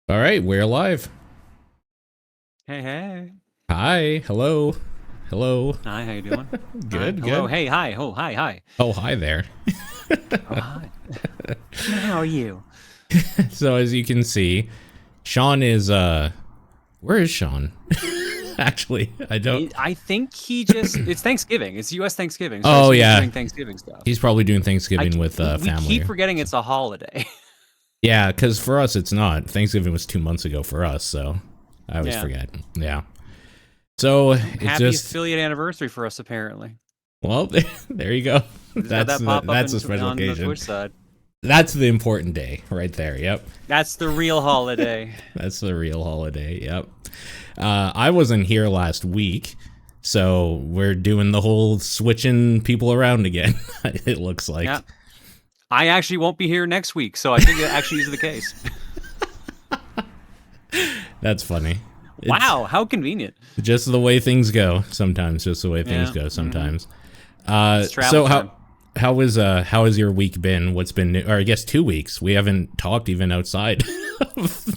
All right, we're live. Hey, hey. Hi, hello, hello. Hi, how you doing? Hi, Good, hello, good. hey, hi, oh, hi, hi. Oh, hi there. Oh, hi. How are you? So as you can see, Sean is where is Sean? Actually, I don't. I think it's Thanksgiving. It's U.S. Thanksgiving, so I Oh assume he's yeah, doing Thanksgiving stuff. he's probably doing Thanksgiving with We keep family. forgetting it's a holiday. Yeah, because for us it's not. Thanksgiving was 2 months ago for us, so I always Yeah. forget. Yeah. So it's Happy just affiliate anniversary for us, apparently. well, there you go. We just got that pop up That's a special on the occasion. Twitch side. That's the important day right there. Yep. That's the real holiday. That's the real holiday. Yep. I wasn't here last week, so we're doing the whole switching people around again. It looks like. Yeah. I actually won't be here next week, so I think it actually is the case. That's funny. Wow, how convenient. It's just the way things go sometimes. Just the way things go sometimes. It's So travel time. how has your week been? What's been new? Or I guess 2 weeks. We haven't talked even outside.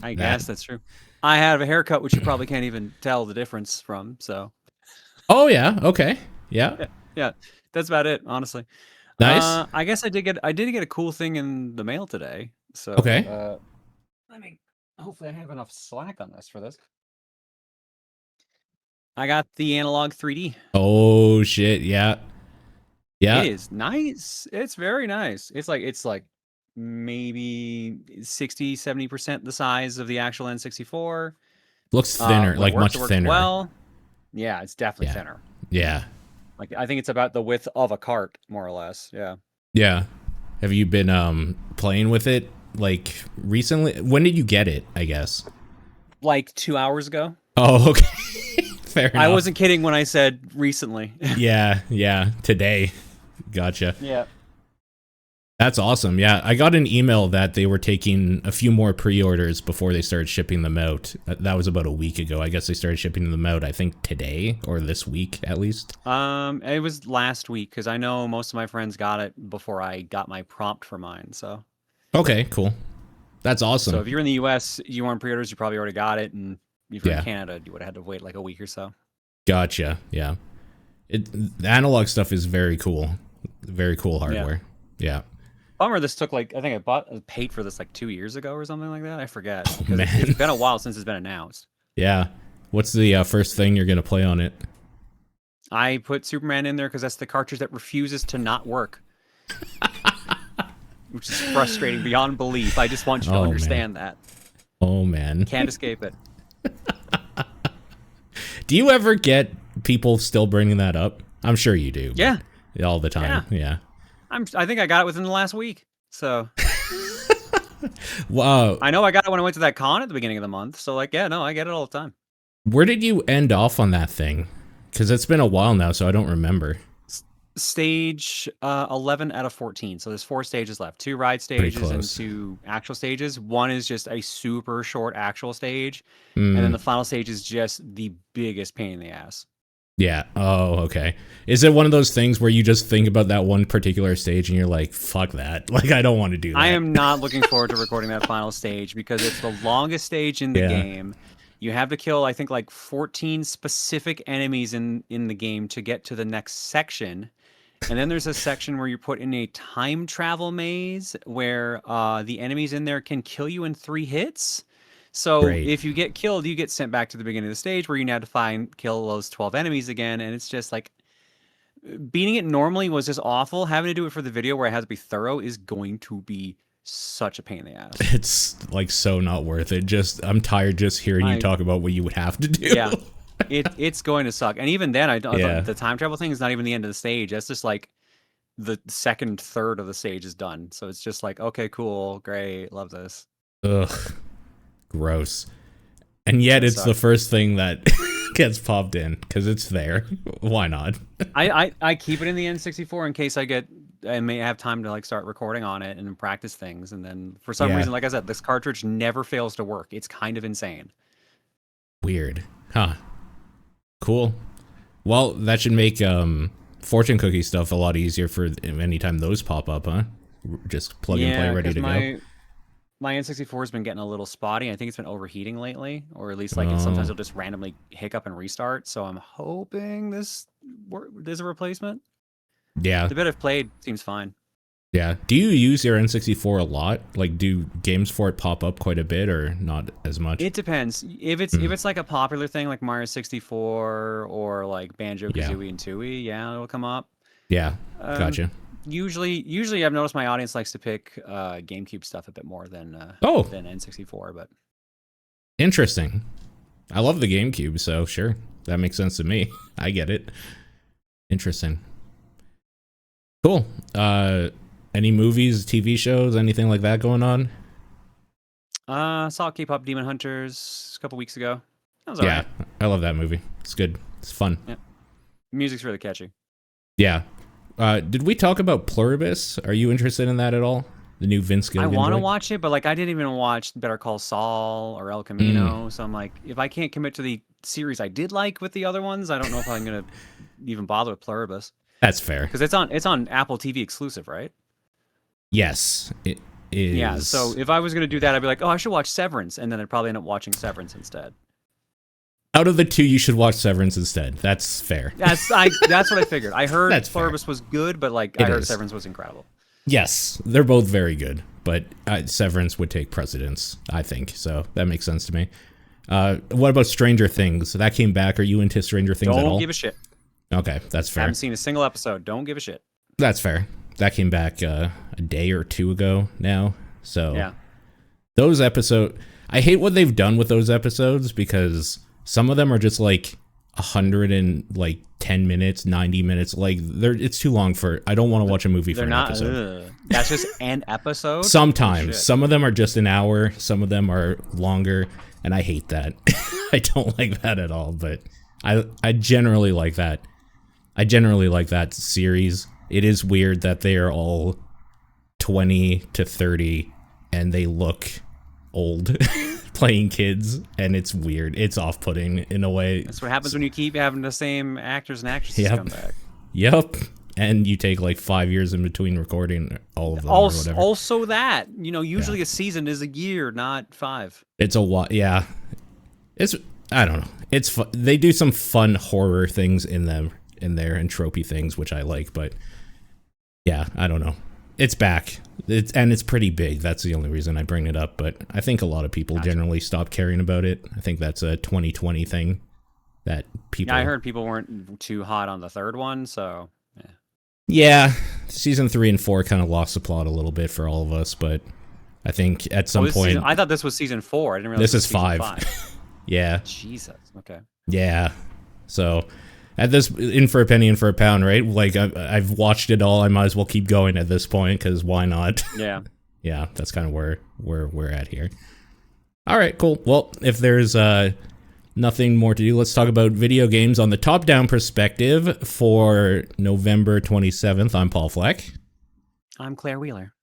I guess that's true. I have a haircut, which you probably can't even tell the difference from. So, Oh yeah. Okay. Yeah. yeah, that's about it, honestly. Nice. I guess I did get a cool thing in the mail today. So, Okay. let me. Hopefully, I have enough slack on this for this. I got the analog 3D. Oh shit. Yeah. It Yeah. is nice. It's very nice. It's like maybe 60-70% the size of the actual N64. Looks thinner, When it like works, much it works thinner. well. Yeah, it's definitely Yeah. thinner. Yeah. Like I think it's about the width of a cart, more or less. Yeah. Yeah. Have you been playing with it like recently? When did you get it, I guess? Like 2 hours ago. Oh, okay. Fair enough. I wasn't kidding when I said recently. Yeah, yeah, today. Gotcha. Yeah. That's awesome. Yeah, I got an email that they were taking a few more pre-orders before they started shipping them out. That was about a week ago. I guess they started shipping them out, I think today or this week at least. It was last week because I know most of my friends got it before I got my prompt for mine. So Okay, cool. That's awesome. if you're in the US, you want pre-orders, you probably already got it, and if you're in Yeah. Canada, you would have had to wait like a week or so. Gotcha. Yeah. The analog stuff is very cool. Very cool hardware. Yeah. Bummer this took like I think I paid for this like 2 years ago or something like that. I forget. Oh, 'Cause man. it's been a while since it's been announced. Yeah. What's the first thing you're going to play on it? I put Superman in there because that's the cartridge that refuses to not work. Which is frustrating beyond belief. I just want you to Oh, understand that. Oh, man. Can't escape it. Do you ever get people still bringing that up? I'm sure you do. Yeah. All the time. Yeah. I think I got it within the last week. So Wow. I know I got it when I went to that con at the beginning of the month. So like, yeah, no, I get it all the time. Where did you end off on that thing? Because it's been a while now, so I don't remember. Stage 11 out of 14. So there's 4 stages left. 2 ride Pretty stages and close. 2 actual stages. One is just a super short actual stage. Mm, And then the final stage is just the biggest pain in the ass. yeah. Oh, okay. Is it one of those things where you just think about that one particular stage and you're like, fuck that. Like, I don't want to do that. I am not looking forward to recording that final stage because it's the longest stage in the game. You have to kill, I think, like 14 specific enemies in the game to get to the next section. And then there's a section where you're put in a time travel maze where the enemies in there can kill you in 3 hits. So Great. if you get killed, you get sent back to the beginning of the stage where you now have to kill those 12 enemies again. And it's just like beating it normally was just awful. Having to do it for the video where it has to be thorough is going to be such a pain in the ass. It's like so not worth it. I'm tired just hearing you talk about what you would have to do. Yeah. It's going to suck. And even then, the time travel thing is not even the end of the stage. That's just like the second third of the stage is done. So it's just like, okay, cool, great, love this. Ugh. Gross. And yet it's the first thing that gets popped in because it's there. Why not? I keep it in the N64 in case I may have time to like start recording on it and practice things. And then for some reason, like I said, this cartridge never fails to work. It's kind of insane. Weird. Huh. Cool. Well, that should make fortune cookie stuff a lot easier for anytime those pop up, huh? Just plug and play, ready to go. My N64 has been getting a little spotty. I think it's been overheating lately, or at least like sometimes Oh, it'll just randomly hiccup and restart. So I'm hoping there's a replacement. yeah, The bit I've played seems fine. yeah. Do you use your N64 a lot? Like, do games for it pop up quite a bit, or not as much? It depends. If Mm, it's like a popular thing like Mario 64 or like Banjo yeah, Kazooie and Tooie, yeah, it'll come up. yeah. Um, Gotcha. usually I've noticed my audience likes to pick GameCube stuff a bit more Oh, than N64, but interesting. I love the GameCube, so sure, that makes sense to me. I get it. Interesting. Cool. Any movies, TV shows, anything like that going on? saw K-pop Demon Hunters a couple weeks ago. That was Yeah, alright. I love that movie. It's good. It's fun. Yeah, music's really catchy. Yeah. Did we talk about Pluribus? Are you interested in that at all? The new Vince I Gilligan want to joint? watch it, but like I didn't even watch Better Call Saul or El Mm, Camino, so I'm like, if I can't commit to the series I did like with the other ones, I don't know if I'm gonna even bother with Pluribus that's fair. because it's on Apple TV exclusive, right? Yes, it Yeah. So is. if I was gonna do that, I'd be like, oh, I should watch Severance, and then I'd probably end up watching Severance instead. Out of the two, you should watch Severance instead. That's fair. That's what I figured. I heard That's fair. Pluribus was good, but like I It heard is. Severance was incredible. Yes, they're both very good, but Severance would take precedence, I think. So that makes sense to me. What about Stranger Things? That came back. Are you into Stranger Things at Don't all? give a shit. Okay, that's fair. Haven't seen a single episode. Don't give a shit. That's fair. That came back a day or two ago now. So Yeah. those episodes, I hate what they've done with those episodes because some of them are just like 110 minutes, 90 minutes. Like it's too long for. I don't want to watch a movie for They're an not. episode. That's just an episode. Sometimes Shit. some of them are just an hour, some of them are longer, and I hate that. I don't like that at all. But I generally like that. I generally like that series. It is weird that they are all 20 to 30 and they look old playing kids, and it's weird. It's off-putting in a way. That's what happens when you keep having the same actors and actresses Yep. come back. Yep. And you take like 5 years in between recording all of them or whatever. Also that, usually a season is a year, not 5. It's a lot. Yeah. It's, I don't know. It's fun. They do some fun horror things in there and tropey things, which I like, but yeah, I don't know. It's back. It's pretty big. That's the only reason I bring it up, but I think a lot of people generally stop caring about it. I think that's a 2020 thing that people. Yeah, I heard people weren't too hot on the third one, so yeah. Yeah, season 3 and 4 kind of lost the plot a little bit for all of us, but I think at some point I thought this was season 4. I didn't realize this is was season 5. Yeah. Jesus. Okay. Yeah. So at this, in for a penny, in for a pound, right? Like I've watched it all. I might as well keep going at this point because why not? Yeah. Yeah, that's kind of where we're at here. All right, cool. Well, if there's nothing more to do, let's talk about video games on the top-down perspective for November 27th. I'm Paul Fleck. I'm Claire Wheeler.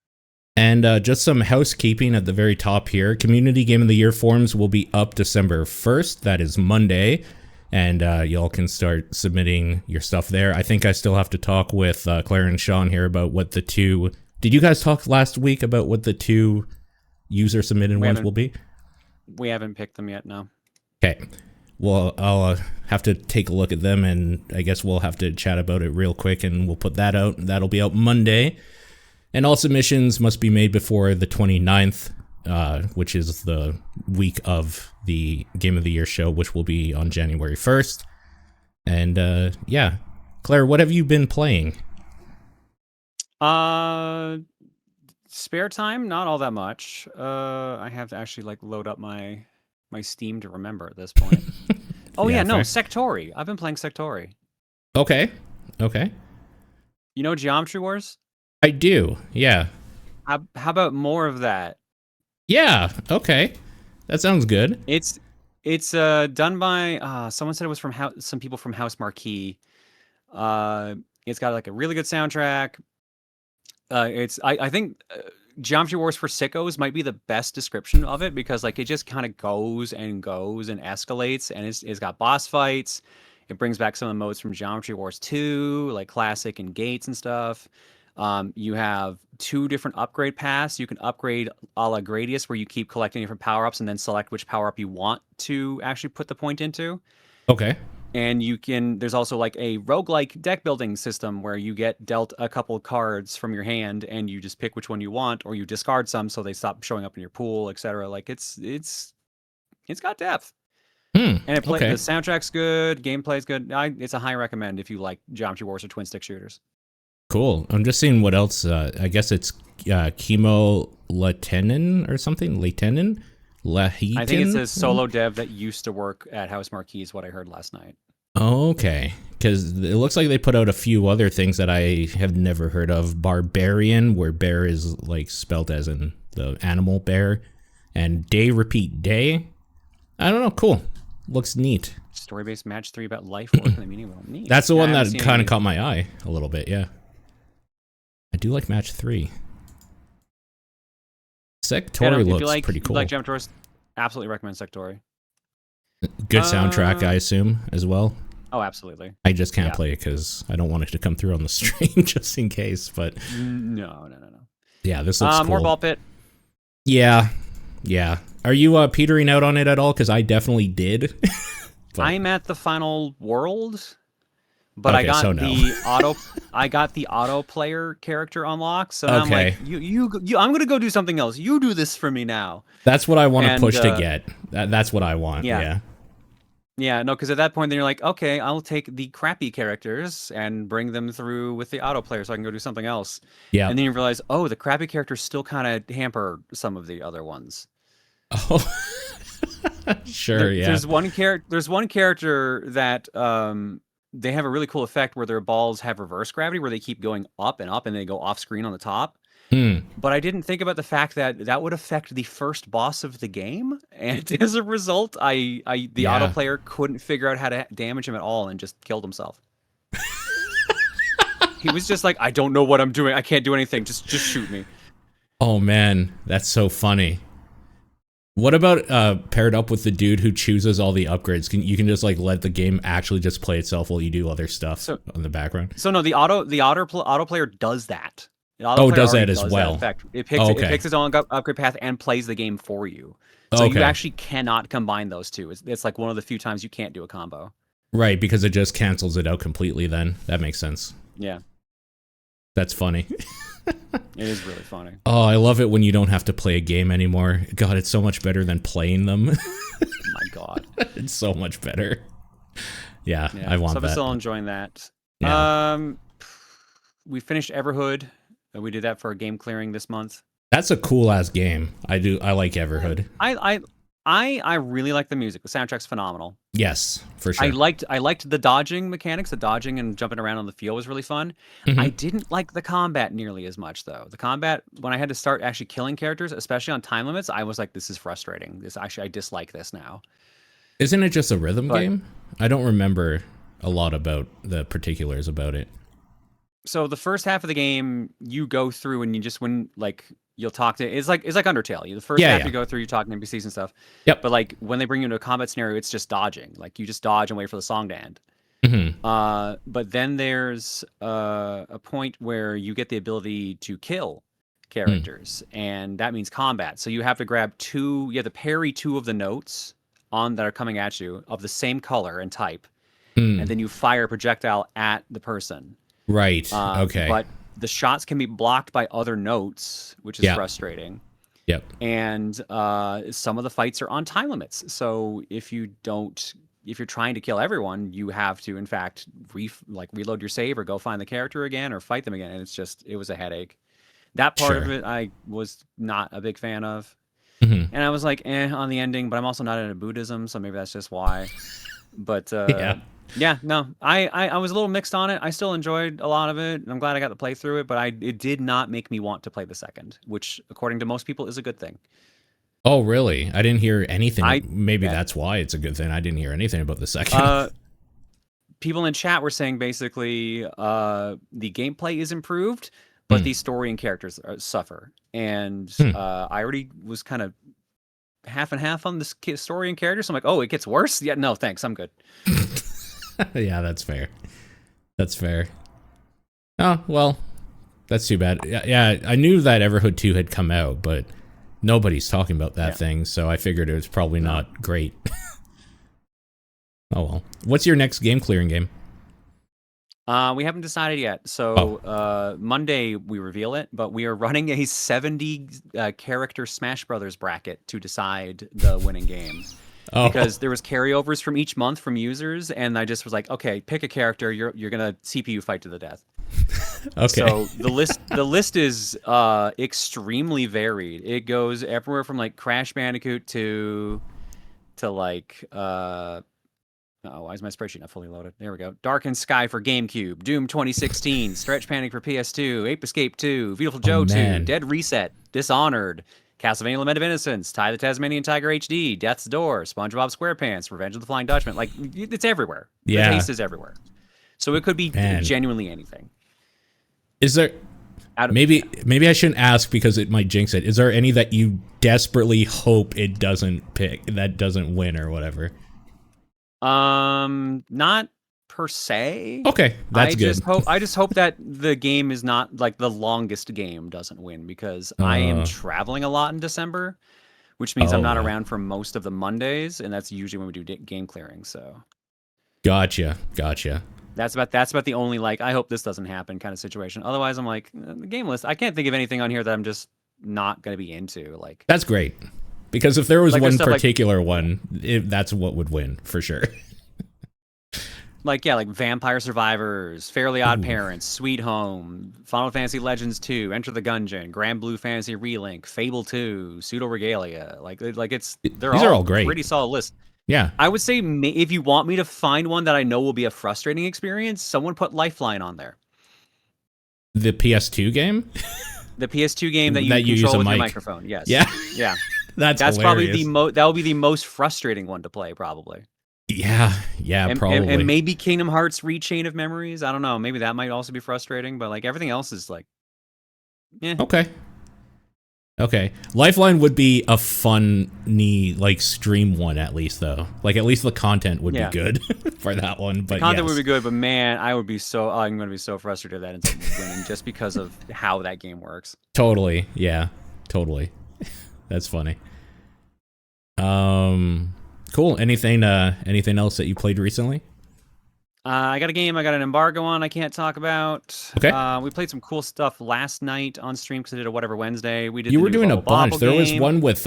And just some housekeeping at the very top here. Community Game of the Year forms will be up December 1st. That is Monday. And y'all can start submitting your stuff there. I think I still have to talk with Claire and Sean here about what the two... Did you guys talk last week about what the two user-submitted ones will be? We haven't picked them yet, no. Okay. Well, I'll have to take a look at them, and I guess we'll have to chat about it real quick, and we'll put that out. That'll be out Monday. And all submissions must be made before the 29th, which is the week of the Game of the Year show, which will be on January 1st. And yeah. Claire, what have you been playing? Spare time, not all that much. I have to actually load up my Steam to remember at this point. Oh yeah, no, fair. Sektori. I've been playing Sektori. Okay. You know Geometry Wars? I do, yeah. How about more of that? Yeah, okay. That sounds good. It's done by someone said it was from some people from House Marquee. It's got like a really good soundtrack. I think Geometry Wars for Sickos might be the best description of it because like it just kind of goes and escalates, and it's got boss fights. It brings back some of the modes from Geometry Wars 2, like classic and gates and stuff. You have 2 different upgrade paths. You can upgrade a la Gradius, where you keep collecting different power-ups and then select which power-up you want to actually put the point into. Okay. And there's also like a roguelike deck building system where you get dealt a couple cards from your hand and you just pick which one you want, or you discard some so they stop showing up in your pool, etc. Like it's got depth. And the soundtrack's good, gameplay's good. It's a high recommend if you like Geometry Wars or twin stick shooters. Cool. I'm just seeing what else. I guess it's Chemo Latenen or something. Latenen? Lahitan? I think it's a solo dev that used to work at House Marquee is what I heard last night. Okay. Because it looks like they put out a few other things that I have never heard of. Barbarian, where bear is like spelt as in the animal bear. And Day Repeat Day. I don't know. Cool. Looks neat. Story-based match 3 about life, work, and the meaning of it. Neat. That's the one that kind of caught my eye a little bit, yeah. I do like match 3. Sektori looks pretty cool. If you like Geometry Wars, absolutely recommend Sektori. Good soundtrack, I assume, as well. Oh, absolutely. I just can't play it because I don't want it to come through on the stream just in case, but... No. Yeah, this looks cool. More Ball Pit. Yeah. Are you petering out on it at all? Because I definitely did. I'm at the final world, but I got the auto player character unlocked. So now I'm like, I'm gonna go do something else. You do this for me now. That's what I want to push to get. That's what I want. Yeah. Yeah, no, because at that point, then you're like, okay, I'll take the crappy characters and bring them through with the auto player so I can go do something else. Yeah. And then you realize, oh, the crappy characters still kind of hamper some of the other ones. Oh, sure, yeah. There's one character that they have a really cool effect where their balls have reverse gravity, where they keep going up and they go off screen on the top. But I didn't think about the fact that would affect the first boss of the game, and as a result, the auto player couldn't figure out how to damage him at all and just killed himself. He was just like, I don't know what I'm doing. I can't do anything. Just shoot me. Oh man, that's so funny. What about paired up with the dude who chooses all the upgrades? You can just like let the game actually just play itself while you do other stuff on the background. So no, the auto player does that. Does that as well? In fact, it picks its own upgrade path and plays the game for you. So you actually cannot combine those two. It's like one of the few times you can't do a combo. Right, because it just cancels it out completely then. That makes sense. Yeah. That's funny. It is really funny. Oh, I love it when you don't have to play a game anymore. God, it's so much better than playing them. Oh my God. It's so much better. Yeah, I want that. So I'm still enjoying that. Yeah. We finished Everhood. We did that for a game clearing this month. That's a cool ass game. I like Everhood. I really like the music. The soundtrack's phenomenal. Yes, for sure. I liked the dodging mechanics. The dodging and jumping around on the field was really fun. I didn't like the combat nearly as much though. The combat, when I had to start actually killing characters, especially on time limits, I was like, this is frustrating. I dislike this now. Isn't it just a rhythm game? I don't remember a lot about the particulars about it. So the first half of the game, you go through and you'll talk to. It's like Undertale. The first half you go through, you talk to NPCs and stuff. Yep. But like when they bring you into a combat scenario, it's just dodging. Like you just dodge and wait for the song to end. But then there's a point where you get the ability to kill characters, and that means combat. So you have to grab you have to parry 2 of the notes that are coming at you of the same color and type, and then you fire a projectile at the person. Right. Okay. But the shots can be blocked by other notes, which is frustrating. Yep. And some of the fights are on time limits. So if you're trying to kill everyone, you have to, in fact, reload your save or go find the character again or fight them again. And it was a headache. That part of it, I was not a big fan of. And I was like, on the ending, but I'm also not into Buddhism, so maybe that's just why. But yeah, no, I was a little mixed on it. I still enjoyed a lot of it. I'm glad I got to play through it, but it did not make me want to play the second, which, according to most people, is a good thing. Oh, really? I didn't hear anything. Maybe that's why it's a good thing. I didn't hear anything about the second. People in chat were saying basically the gameplay is improved, but the story and characters suffer. And I already was kind of half and half on the story and characters. So I'm like, oh, it gets worse? Yeah, no, thanks. I'm good. Yeah, that's fair. That's fair. Oh, well, That's too bad. Yeah, I knew that Everhood 2 had come out, but nobody's talking about that thing, so I figured it was probably not great. Oh well. What's your next game clearing game? We haven't decided yet. So Monday we reveal it, but we are running a 70 character Smash Brothers bracket to decide the winning game. Because there was carryovers from each month from users, and I just was like, okay, pick a character. You're gonna CPU fight to the death. Okay. So the list is extremely varied. It goes everywhere from like Crash Bandicoot to like oh, why is my spreadsheet not fully loaded? There we go. Darkened Sky for GameCube, Doom 2016, Stretch Panic for PS2, Ape Escape 2, Beautiful Joe 2, Dead Reset, Dishonored, Castlevania Lament of Innocence, Ty the Tasmanian Tiger HD, Death's Door, SpongeBob SquarePants, Revenge of the Flying Dutchman. Like, it's everywhere. Yeah. The taste is everywhere. So it could be genuinely anything. Is there... Maybe I shouldn't ask because it might jinx it. Is there any that you desperately hope it doesn't pick, that doesn't win or whatever? Not per se. Okay, that's good. I just hope that the game is not like the longest game doesn't win, because I am traveling a lot in December, which means I'm not around for most of the Mondays, and that's usually when we do game clearing. So, gotcha. That's about the only like I hope this doesn't happen kind of situation. Otherwise, I'm like the game list. I can't think of anything on here that I'm just not going to be into. Like, that's great. Because if there was like one particular one, that's what would win, for sure. Like Vampire Survivors, Fairly Odd Parents, Sweet Home, Final Fantasy Legends 2, Enter the Gungeon, Grand Blue Fantasy Relink, Fable 2, Pseudo Regalia. These are all great. Pretty solid list. Yeah. I would say if you want me to find one that I know will be a frustrating experience, someone put Lifeline on there. The PS2 game? The PS2 game that you control with your microphone. Yes. Yeah. That's probably that will be the most frustrating one to play, probably. Yeah, probably. And maybe Kingdom Hearts Rechain of Memories. I don't know. Maybe that might also be frustrating, but like everything else is like, yeah. Okay. Lifeline would be a funny like stream one at least though. Like at least the content would be good for that one. But the content would be good, but man, I'm going to be so frustrated that ends up winning just because of how that game works. Totally. Yeah. Totally. That's funny. Cool. Anything else that you played recently? I got a game I got an embargo on I can't talk about. Okay. We played some cool stuff last night on stream because I did a Whatever Wednesday. You were doing a bunch. There was one with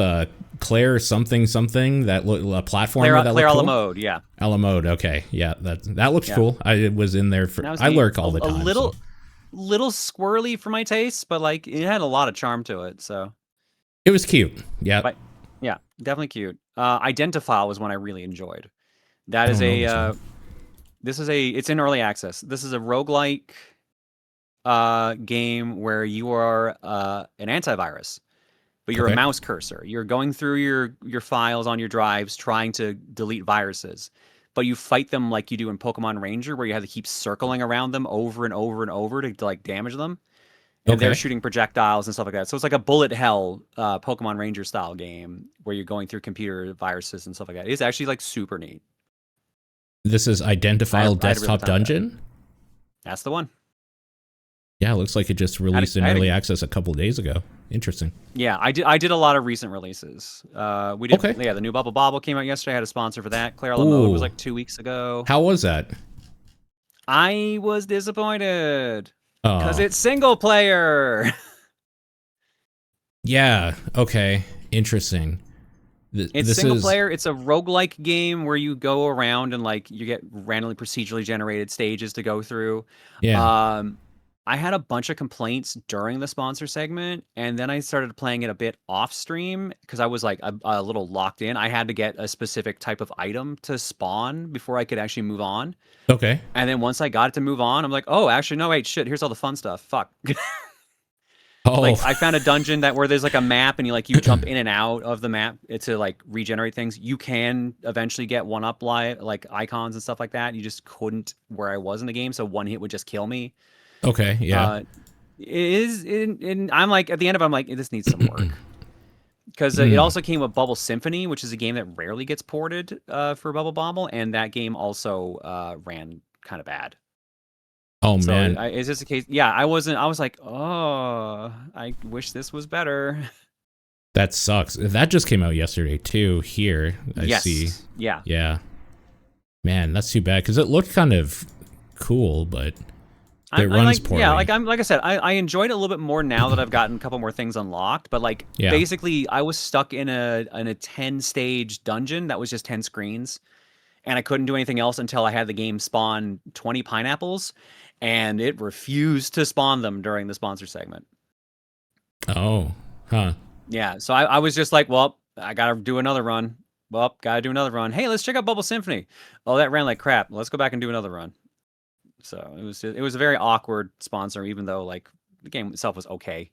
Claire something that a platformer Claire a la Mode, yeah. A la Mode, okay. Yeah, that looks cool. I was in there for I lurk all the time. A little squirrely for my taste, but like it had a lot of charm to it, so it was cute. Yeah. But, yeah, definitely cute. Identifile was one I really enjoyed. That is it's in early access. This is a roguelike game where you are an antivirus, but you're a mouse cursor. You're going through your files on your drives trying to delete viruses, but you fight them like you do in Pokemon Ranger, where you have to keep circling around them over and over and over to like damage them. And they're shooting projectiles and stuff like that. So it's like a bullet hell Pokemon Ranger style game where you're going through computer viruses and stuff like that. It's actually like super neat. This is Identifile Desktop Dungeon? That's the one. Yeah, it looks like it just released in early access a couple days ago. Interesting. Yeah, I did a lot of recent releases. Yeah, the new Bubble Bobble came out yesterday. I had a sponsor for that. Claire La Mode was like 2 weeks ago. How was that? I was disappointed. Because it's single player. Yeah, okay. Interesting. It's single player. It's a roguelike game where you go around and like you get randomly procedurally generated stages to go through. Yeah. I had a bunch of complaints during the sponsor segment, and then I started playing it a bit off stream because I was like a little locked in. I had to get a specific type of item to spawn before I could actually move on. Okay. And then once I got it to move on, I'm like, oh, actually, no, wait, shit, here's all the fun stuff. Fuck. Like I found a dungeon where there's like a map and you jump in and out of the map to like regenerate things. You can eventually get one-up like icons and stuff like that. You just couldn't where I was in the game, so one hit would just kill me. Okay, yeah. I'm like, at the end of it, I'm like, this needs some work. Because it also came with Bubble Symphony, which is a game that rarely gets ported for Bubble Bobble, and that game also ran kind of bad. Oh So man, is this a case? Yeah, I wasn't. I was like, oh, I wish this was better. that sucks. That just came out yesterday too. Here, I see. Yes. Yeah. Yeah, man, that's too bad because it looked kind of cool, but it I runs like, yeah, poorly. like I said, I enjoyed it a little bit more now that I've gotten a couple more things unlocked. But like, Yeah. basically, I was stuck in a 10 stage dungeon that was just 10 screens, and I couldn't do anything else until I had the game spawn 20 pineapples, and it refused to spawn them during the sponsor segment. Oh, huh. Yeah, so I was just like, well, I gotta do another run. Well, gotta do another run. Hey, let's check out Bubble Symphony. Oh, that ran like crap. Let's go back and do another run. So it was a very awkward sponsor, even though like the game itself was okay.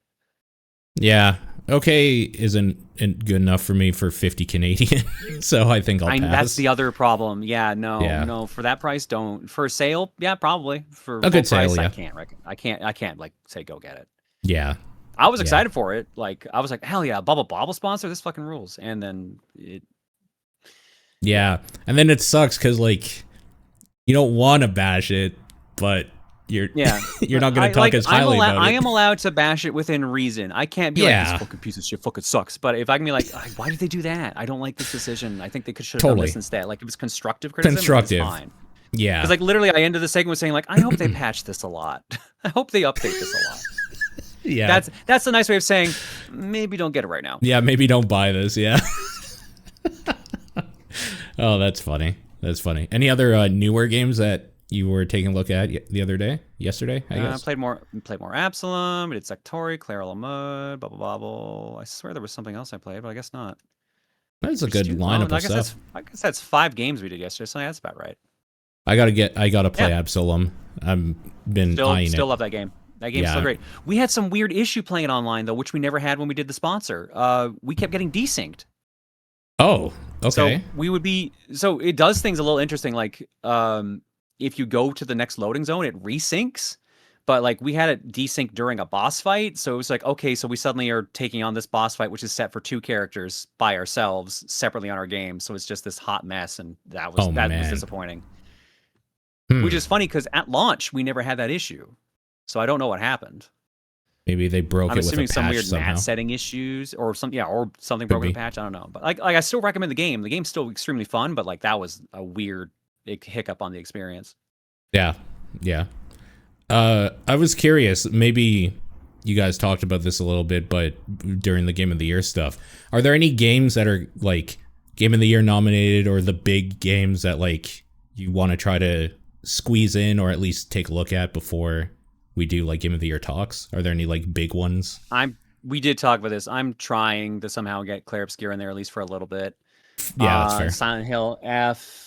Yeah. Okay isn't good enough for me for 50 Canadian, so I think I'll pass. That's the other problem. Yeah, Yeah. no, for that price, don't. For a sale, yeah, probably. For A full good price, sale, yeah. I can't like say go get it. Yeah. I was Yeah. excited for it. Like I was like, hell yeah, Bubble Bobble sponsor, this fucking rules. And then it. Yeah. And then it sucks because like you don't want to bash it, but you're you're not going to talk as highly about it. I am allowed to bash it within reason. I can't be like, this fucking piece of shit fucking sucks. But if I can be like, why did they do that? I don't like this decision. I think they should have done this instead. Like, it was constructive criticism. Constructive. It was fine. Yeah. Because like literally, I ended the segment saying like, I hope they patch this a lot. I hope they update this a lot. Yeah. That's a nice way of saying maybe don't get it right now. Yeah, maybe don't buy this. Yeah. Oh, that's funny. That's funny. Any other newer games that you were taking a look at yesterday, I guess? Played more Absalom. I did Sektori, Claire La Mode, Bubble Bobble. I swear there was something else I played, but I guess not. That's a good lineup of stuff. I guess that's 5 games we did yesterday, so that's about right. I gotta play Absalom. I've been eyeing it. Still love that game. That game's still great. We had some weird issue playing it online though, which we never had when we did the sponsor. We kept getting desynced. Oh, okay. So it does things a little interesting. Like, if you go to the next loading zone, it resyncs. But like we had it desync during a boss fight, so it was like, okay, so we suddenly are taking on this boss fight, which is set for 2 characters by ourselves separately on our game. So it's just this hot mess, and that was disappointing. Which is funny because at launch we never had that issue, so I don't know what happened. Maybe they broke it with a patch somehow. I'm assuming some weird mat setting issues or something broke in the patch. I don't know, but like I still recommend the game. The game's still extremely fun, but like that was a weird hiccup on the experience. Yeah. I was curious. Maybe you guys talked about this a little bit, but during the Game of the Year stuff, are there any games that are like Game of the Year nominated or the big games that like you want to try to squeeze in or at least take a look at before we do like Game of the Year talks? Are there any like big ones? We did talk about this. I'm trying to somehow get Claire Obscure in there at least for a little bit. Yeah, that's fair. Silent Hill F.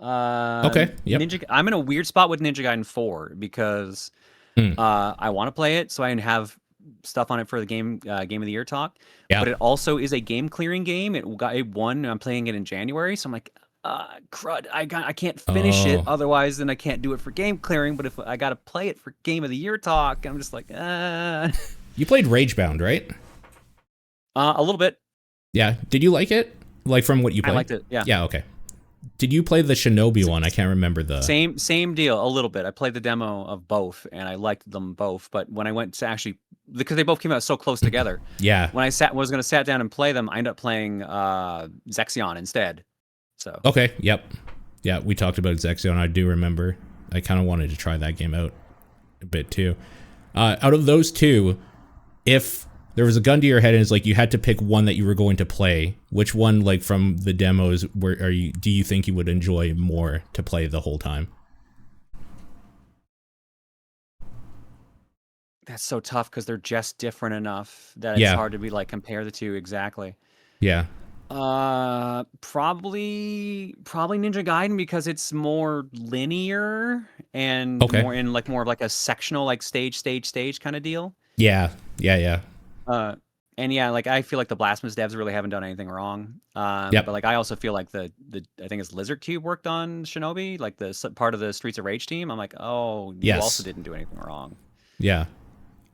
Okay. Yep. I'm in a weird spot with Ninja Gaiden 4 because I want to play it, so I can have stuff on it for the Game of the Year talk. Yeah. But it also is a game clearing game. It won. I'm playing it in January, so I'm like, crud! I can't finish it. Otherwise, then I can't do it for game clearing. But if I got to play it for Game of the Year talk, I'm just like, You played Ragebound, right? A little bit. Yeah. Did you like it? Like from what you played? I liked it. Yeah. Yeah. Okay. Did you play the Shinobi one? I can't remember the same deal. A little bit. I played the demo of both, and I liked them both. But when I went to actually, because they both came out so close together. Yeah. When I was going to sat down and play them, I ended up playing Zexion instead. So. Okay. Yep. Yeah, we talked about Zexion. I do remember. I kind of wanted to try that game out a bit too. Out of those two, if there was a gun to your head and it's like you had to pick one that you were going to play, which one, like from the demos, do you think you would enjoy more to play the whole time? That's so tough because they're just different enough that it's hard to be like compare the two exactly. Yeah. Probably Ninja Gaiden because it's more linear and more of like a sectional like stage kind of deal. Yeah. And yeah, like I feel like the Blasphemous devs really haven't done anything wrong. But like I also feel like the I think it's Lizard Cube worked on Shinobi, like the part of the Streets of Rage team. I'm like, oh, you also didn't do anything wrong. Yeah.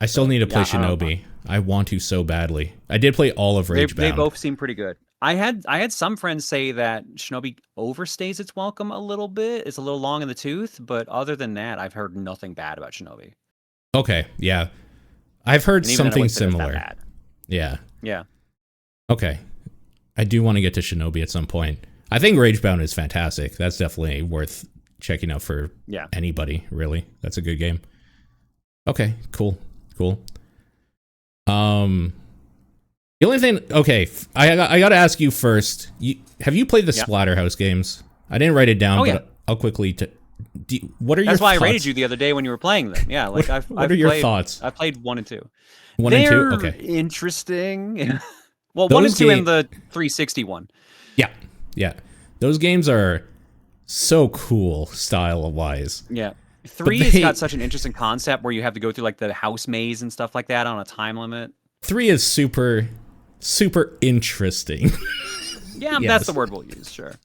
I still need to play Shinobi. I want to so badly. I did play all of Ragebound. They both seem pretty good. I had some friends say that Shinobi overstays its welcome a little bit. It's a little long in the tooth, but other than that, I've heard nothing bad about Shinobi. Okay, yeah. I've heard And even then, I something wouldn't say it's that similar. bad. Yeah. Yeah. Okay. I do want to get to Shinobi at some point. I think Ragebound is fantastic. That's definitely worth checking out for anybody, really. That's a good game. Okay, cool. The only thing, okay, I got to ask you first. Have you played the Splatterhouse games? I didn't write it down, but I'll quickly. What are your thoughts? That's why I rated you the other day when you were playing them. Yeah, like what are your thoughts? I played 1 and 2. 1 and 2, okay. Interesting. Well, Those 1 and 2 in the 360 one. Yeah. Those games are so cool style-wise. Yeah. 3 has got such an interesting concept where you have to go through like the house maze and stuff like that on a time limit. 3 is super interesting. Yeah, yes. That's the word we'll use, sure.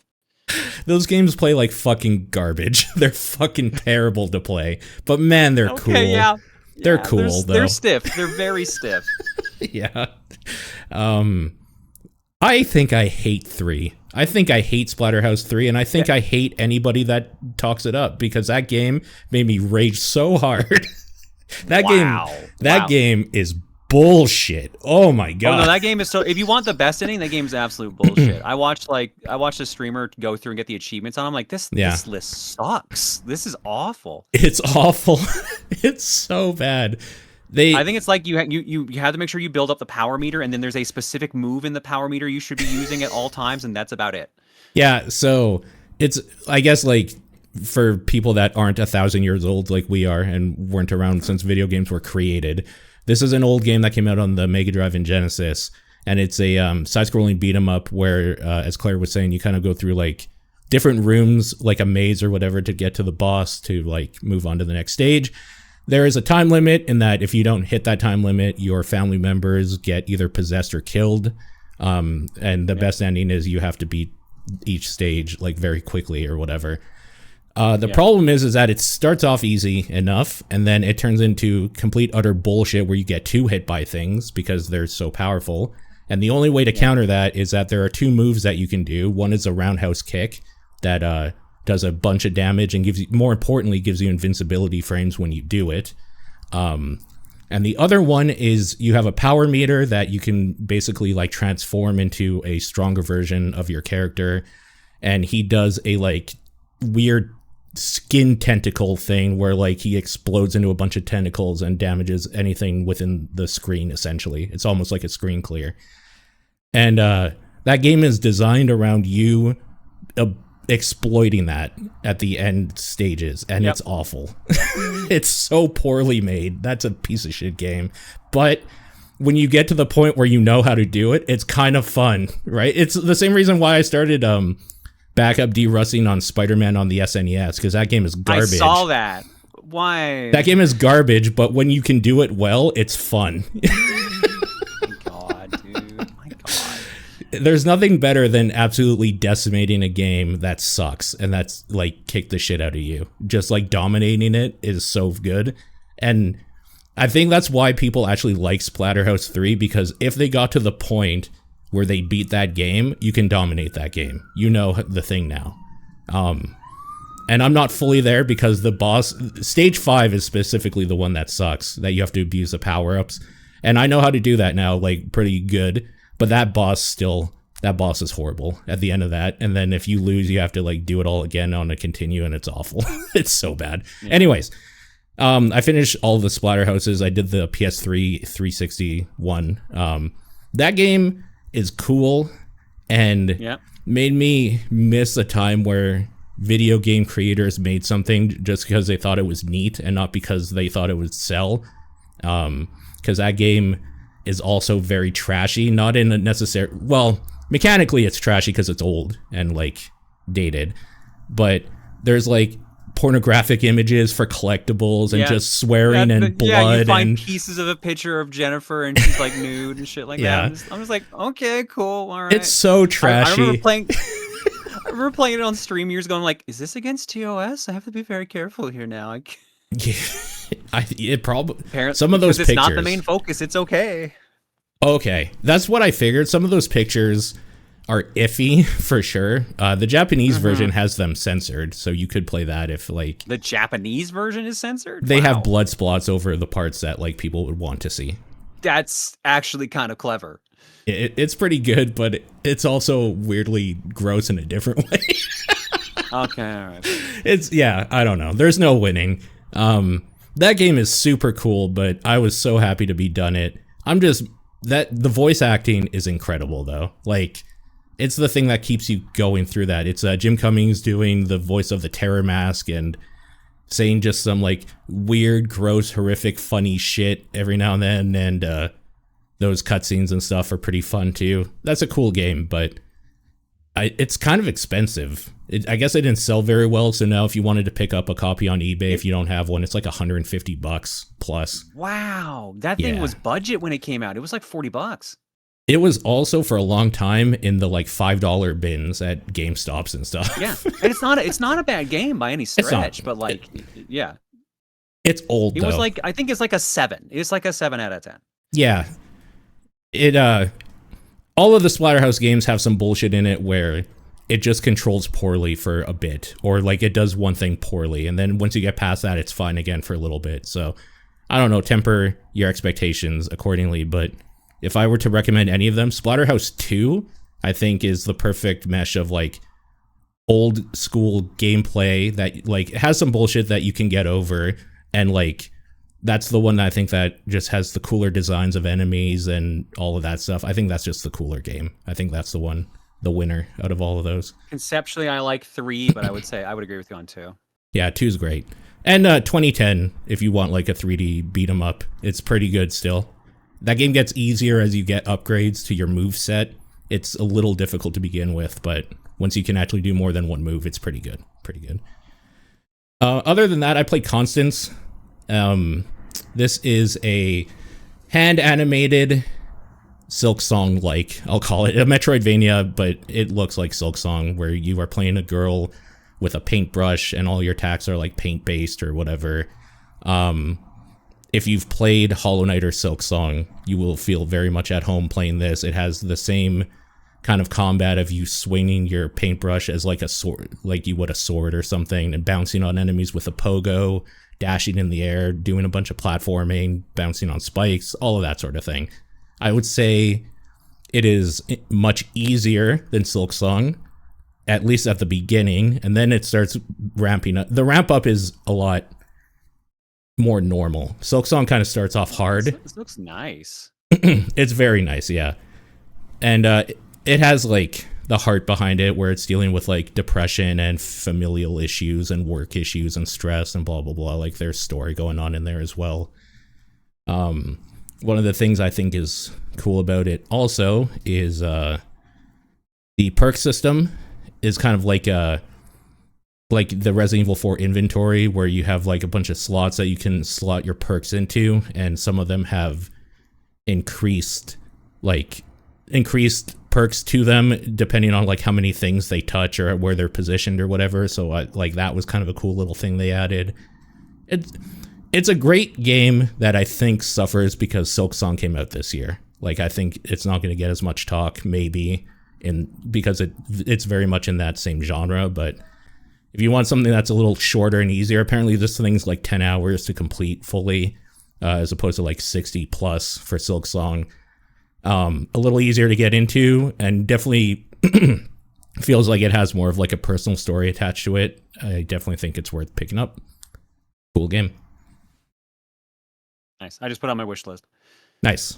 Those games play like fucking garbage. They're fucking terrible to play. But man, they're cool. Yeah. They're cool, though. They're stiff. They're very stiff. Yeah. I think I hate 3. I think I hate Splatterhouse 3, and I think I hate anybody that talks it up, because that game made me rage so hard. That game is bullshit. Oh my god. Oh no, that game is so. If you want the best ending, that game is absolute bullshit. I watched a streamer go through and get the achievements on. I'm like, this list sucks. This is awful. It's awful. It's so bad. I think it's like you have to make sure you build up the power meter, and then there's a specific move in the power meter you should be using at all times, and that's about it. Yeah, so it's, I guess, like, for people that aren't 1,000 years old like we are and weren't around since video games were created, this is an old game that came out on the Mega Drive and Genesis, and it's a side-scrolling beat-em-up where, as Claire was saying, you kind of go through, like, different rooms, like a maze or whatever, to get to the boss to, like, move on to the next stage. There is a time limit in that if you don't hit that time limit, your family members get either possessed or killed. And the best ending is you have to beat each stage like very quickly or whatever. The problem is that it starts off easy enough, and then it turns into complete utter bullshit where you get too hit by things because they're so powerful. And the only way to counter that is that there are 2 moves that you can do. One is a roundhouse kick that does a bunch of damage and gives you, more importantly, gives you invincibility frames when you do it. And the other one is you have a power meter that you can basically like transform into a stronger version of your character. And he does a like weird skin tentacle thing where like he explodes into a bunch of tentacles and damages anything within the screen, essentially. It's almost like a screen clear. And that game is designed around you exploiting that at the end stages, and it's awful. It's so poorly made. That's a piece of shit game. But when you get to the point where you know how to do it, it's kind of fun, right? It's the same reason why I started backup de-rusting on Spider-Man on the SNES, because that game is garbage. I saw that. Why? That game is garbage, but when you can do it well, it's fun. There's nothing better than absolutely decimating a game that sucks and that's like kick the shit out of you. Just like dominating it is so good. And I think that's why people actually like Splatterhouse 3, because if they got to the point where they beat that game, you can dominate that game. You know the thing now. And I'm not fully there because the boss, stage 5 is specifically the one that sucks, that you have to abuse the power-ups. And I know how to do that now, like pretty good. But that boss is horrible at the end of that. And then if you lose, you have to like do it all again on a continue, and it's awful. It's so bad. Yeah. Anyways, I finished all the Splatterhouses. I did the PS3 360 one. That game is cool and made me miss a time where video game creators made something just because they thought it was neat and not because they thought it would sell. Because that game is also very trashy, not in a necessary, well, mechanically it's trashy because it's old and like dated, but there's like pornographic images for collectibles and just swearing and blood. Yeah, you find pieces of a picture of Jennifer and she's like nude and shit like that. I'm just like, okay, cool, all right. It's so trashy. I remember playing it on stream years ago. I'm like, is this against TOS? I have to be very careful here now. Yeah, it probably some of those pictures. It's not the main focus. It's okay. Okay, that's what I figured. Some of those pictures are iffy for sure. The Japanese version has them censored, so you could play that if like the Japanese version is censored. They have blood splots over the parts that like people would want to see. That's actually kind of clever. It's pretty good, but it's also weirdly gross in a different way. Okay, all right. I don't know. There's no winning. That game is super cool, but I was so happy to be done it. The voice acting is incredible though. Like, it's the thing that keeps you going through that. It's Jim Cummings doing the voice of the Terror Mask and saying just some like weird, gross, horrific, funny shit every now and then, and those cutscenes and stuff are pretty fun too. That's a cool game, but it's kind of expensive. I guess it didn't sell very well, so now if you wanted to pick up a copy on eBay, if you don't have one, it's like $150 plus. Wow, that thing was budget when it came out. It was like $40. It was also for a long time in the like $5 bins at GameStops and stuff. Yeah, and it's not a bad game by any stretch, but like, yeah, it's old. It was like, I think it's like a 7. It's like a 7 out of 10. Yeah, all of the Splatterhouse games have some bullshit in it where it just controls poorly for a bit, or like it does one thing poorly, and then once you get past that, it's fine again for a little bit. So I don't know, temper your expectations accordingly, but if I were to recommend any of them, Splatterhouse 2, I think, is the perfect mesh of like old school gameplay that like has some bullshit that you can get over, and like that's the one that I think that just has the cooler designs of enemies and all of that stuff. I think that's just the cooler game. I think that's the winner out of all of those. Conceptually, I like 3, but I would agree with you on 2. Yeah, 2's great. And 2010, if you want like a 3D beat 'em up, it's pretty good still. That game gets easier as you get upgrades to your move set. It's a little difficult to begin with, but once you can actually do more than one move, it's pretty good. Pretty good. Other than that, I played Constance. This is a hand-animated Silksong, like, I'll call it a Metroidvania, but it looks like Silksong, where you are playing a girl with a paintbrush and all your attacks are like paint-based or whatever. If you've played Hollow Knight or Silksong, you will feel very much at home playing this. It has the same kind of combat of you swinging your paintbrush as like a sword, like you would a sword or something, and bouncing on enemies with a pogo, dashing in the air, doing a bunch of platforming, bouncing on spikes, all of that sort of thing. I would say it is much easier than Silksong, at least at the beginning, and then it starts ramping up. The ramp up is a lot more normal. Silksong kind of starts off hard. This looks nice. It's very nice, yeah. And it has like the heart behind it, where it's dealing with like depression and familial issues and work issues and stress and blah blah blah. Like there's story going on in there as well. One of the things I think is cool about it also is the perk system is kind of like the Resident Evil 4 inventory, where you have like a bunch of slots that you can slot your perks into, and some of them have increased perks to them depending on like how many things they touch or where they're positioned or whatever. So like that was kind of a cool little thing they added. It's a great game that I think suffers because Silksong came out this year. Like I think it's not going to get as much talk maybe because it's very much in that same genre, but if you want something that's a little shorter and easier, apparently this thing's like 10 hours to complete fully, as opposed to like 60 plus for Silksong. A little easier to get into, and definitely feels like it has more of like a personal story attached to it. I definitely think it's worth picking up. Cool game. Nice. I just put it on my wish list. Nice.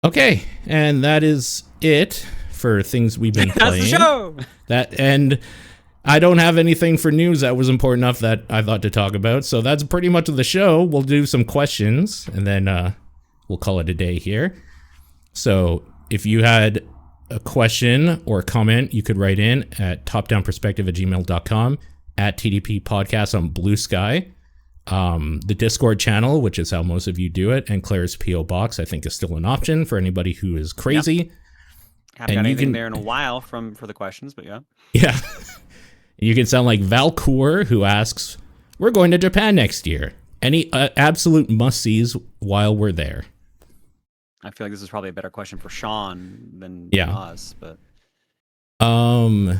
Okay, and that is it for things we've been playing. That's the show! And I don't have anything for news that was important enough that I thought to talk about, so that's pretty much the show. We'll do some questions, and then we'll call it a day here. So if you had a question or a comment, you could write in at topdownperspective@gmail.com, at TDP Podcast on Blue Sky. The Discord channel, which is how most of you do it, and Claire's P.O. Box, I think, is still an option for anybody who is crazy. Yep. Haven't got anything there in a while for the questions, but yeah. Yeah. You can sound like Valcour, who asks, we're going to Japan next year. Any absolute must-sees while we're there? I feel like this is probably a better question for Sean than us, but Um,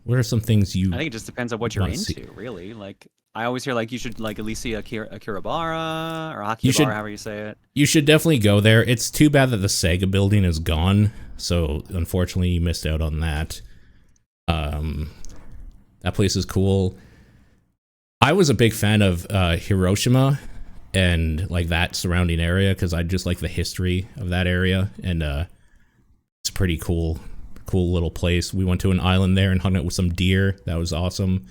what are some things I you think it just depends on what you're want to see? into, really. Like, I always hear like you should like at least see Akihabara or You Akihabara, should however you say it. you should definitely go there. It's too bad that the Sega building is gone, so unfortunately you missed out on that. Um, that place is cool. I was a big fan of Hiroshima and like that surrounding area because I just like the history of that area, and it's a pretty cool little place. We went to an island there and hung out with some deer. That was awesome.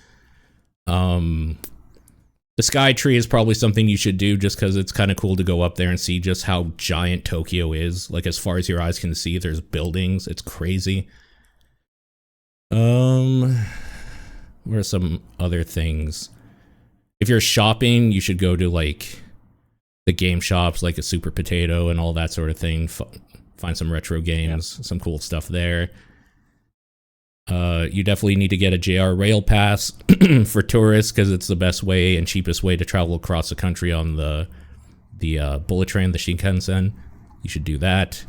The Sky Tree is probably something you should do just because it's kind of cool to go up there and see just how giant Tokyo is. Like, as far as your eyes can see, there's buildings. It's crazy. What are some other things? If you're shopping, you should go to, like, the game shops, like a Super Potato and all that sort of thing. Find some retro games, some cool stuff there. You definitely need to get a JR Rail Pass for tourists because it's the best way and cheapest way to travel across the country on the bullet train, the Shinkansen. You should do that.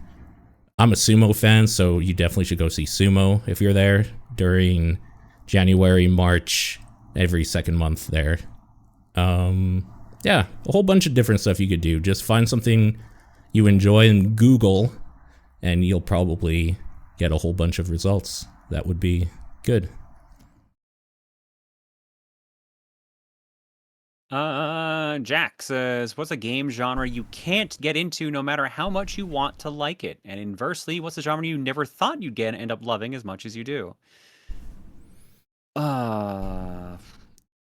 I'm a sumo fan, so you definitely should go see sumo if you're there during January, March, every second month there. Yeah, a whole bunch of different stuff you could do. Just find something you enjoy and Google, and you'll probably get a whole bunch of results. That would be good. Jack says, what's a game genre you can't get into no matter how much you want to like it? And inversely, what's a genre you never thought you'd get and end up loving as much as you do?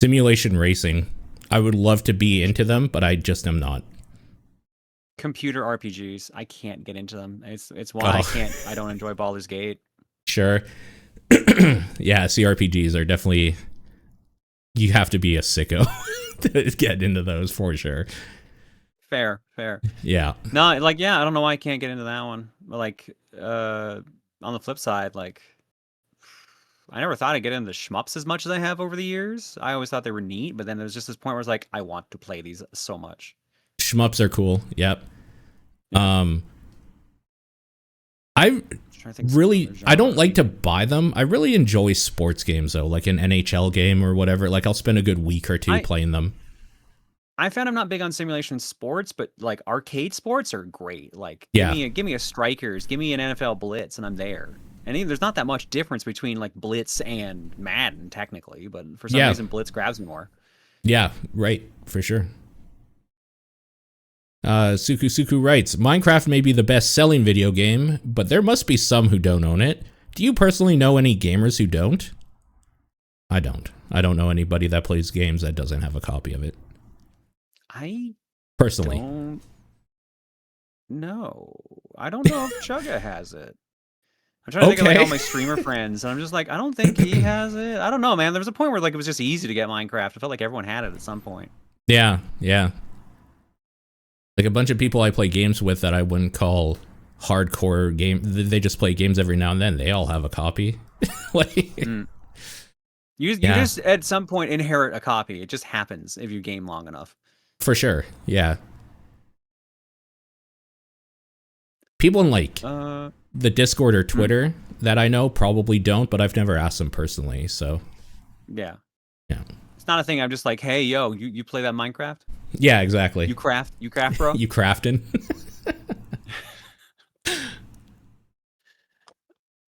Simulation racing. I would love to be into them, but I just am not. Computer RPGs. I can't get into them. It's why I don't enjoy Baldur's Gate. Sure. Yeah, CRPGs are definitely, you have to be a sicko to get into those for sure. Fair. Yeah. No, like, yeah, I don't know why I can't get into that one. But like, on the flip side, like, I never thought I'd get into shmups as much as I have over the years. I always thought they were neat, but then there's just this point where it's like, I want to play these so much. Shmups are cool. Yep. I don't like to buy them. I really enjoy sports games though, like an NHL game or whatever. Like, I'll spend a good week or two playing them. I found I'm not big on simulation sports, but like arcade sports are great. Like, Yeah. give me a Strikers, give me an NFL Blitz, and I'm there. And there's not that much difference between like Blitz and Madden technically, but for some reason Blitz grabs me more. Yeah, right, for sure. Suku writes, Minecraft may be the best-selling video game, but there must be some who don't own it. Do you personally know any gamers who don't? I don't. I don't know anybody that plays games that doesn't have a copy of it. I personally don't know. I don't know if Chugga has it. I'm trying to think of like all my streamer friends, and I'm just like, I don't think he has it. I don't know, man. There was a point where like it was just easy to get Minecraft. I felt like everyone had it at some point. Yeah. Like a bunch of people I play games with that I wouldn't call hardcore game. They just play games every now and then. They all have a copy. You just at some point inherit a copy. It just happens if you game long enough. For sure. Yeah. People in like the Discord or Twitter that I know probably don't, but I've never asked them personally. So yeah. It's not a thing. I'm just like, hey, yo, you play that Minecraft? Yeah, exactly. You craft, bro? You crafting?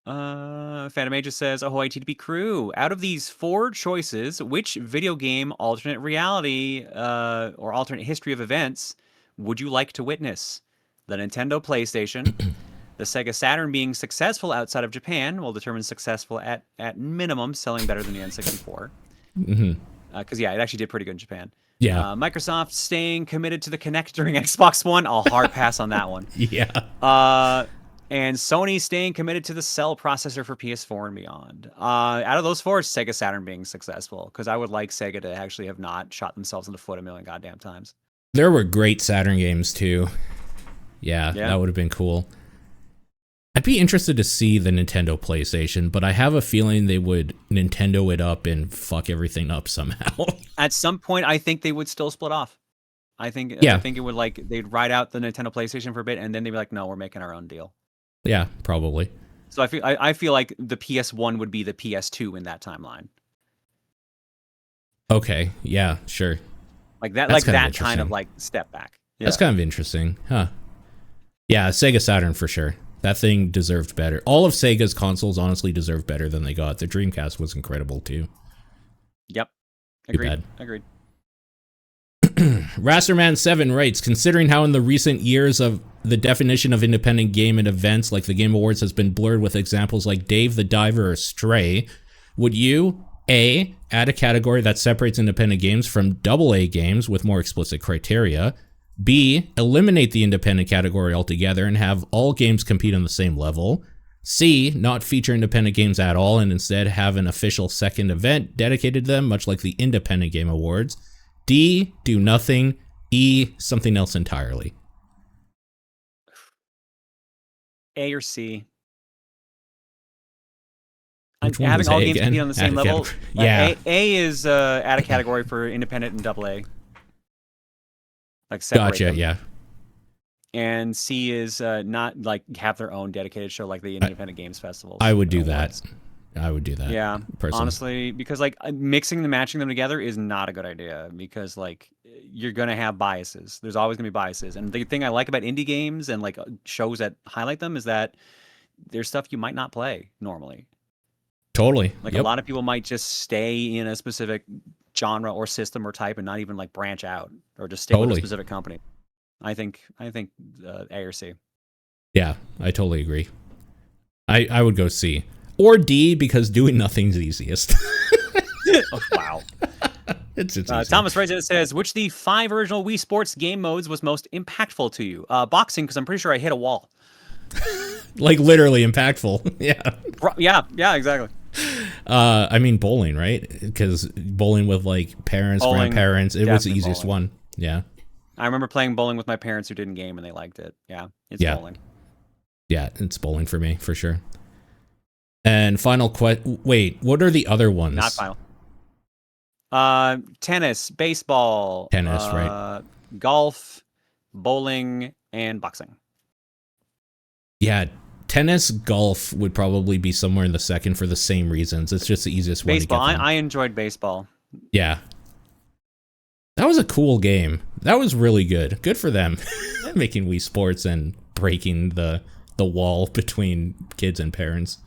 Phantom Aegis says, ahoy TTP crew. Out of these 4 choices, which video game alternate reality or alternate history of events would you like to witness? The Nintendo PlayStation, the Sega Saturn being successful outside of Japan will determine successful at minimum, selling better than the N64. Because it actually did pretty good in Japan. Yeah. Microsoft staying committed to the Kinect during Xbox One. I'll hard pass on that one. Yeah. And Sony staying committed to the Cell processor for PS4 and beyond. Out of those 4, Sega Saturn being successful, because I would like Sega to actually have not shot themselves in the foot a million goddamn times. There were great Saturn games too. Yeah, that would have been cool. I'd be interested to see the Nintendo PlayStation, but I have a feeling they would Nintendo it up and fuck everything up somehow. At some point, I think they would still split off. I think it would they'd ride out the Nintendo PlayStation for a bit, and then they'd be like, no, we're making our own deal. Yeah, probably. So I feel like the PS1 would be the PS2 in that timeline. Okay, yeah, sure. Like that, That's kind of like step back. Yeah. That's kind of interesting, huh? Yeah, Sega Saturn for sure. That thing deserved better. All of Sega's consoles honestly deserved better than they got. The Dreamcast was incredible too. Yep. Agreed. Agreed. Rasterman7 writes, considering how in the recent years of the definition of independent game and events like the Game Awards has been blurred with examples like Dave the Diver or Stray, would you, A, add a category that separates independent games from AA games with more explicit criteria, B, eliminate the independent category altogether and have all games compete on the same level, C, not feature independent games at all and instead have an official second event dedicated to them, much like the Independent Game Awards, D, do nothing, E, something else entirely? A or C? Which one having was all A games again? compete on the same level. Yeah. A is add a category for independent and AA. Like separate Gotcha, them. yeah. And C is not like have their own dedicated show like the Independent Games Festivals. I would do that. I would do that. Yeah, personally. honestly, because like mixing and matching them together is not a good idea because like you're gonna have biases. There's always gonna be biases, and the thing I like about indie games and like shows that highlight them is that there's stuff you might not play normally. Totally. Like a lot of people might just stay in a specific genre or system or type and not even like branch out or just stay with a specific company. I think A or C. Yeah, I totally agree. I would go C. Or D, because doing nothing's easiest. Oh, wow. It's easy. Thomas Resident says, which of the 5 original Wii Sports game modes was most impactful to you? Boxing, because I'm pretty sure I hit a wall. Like literally impactful. Yeah. Yeah, exactly. I mean bowling, right? Because bowling with like parents, grandparents, it was the easiest one. Yeah. I remember playing bowling with my parents who didn't game and they liked it. Yeah, it's bowling. Yeah, it's bowling for me, for sure. And final wait, what are the other ones? Not final. Tennis, baseball. Right. Golf, bowling, and boxing. Yeah, tennis, golf would probably be somewhere in the second for the same reasons. It's just the easiest one to get them. I enjoyed baseball. Yeah. That was a cool game. That was really good. Good for them. Making Wii Sports and breaking the wall between kids and parents.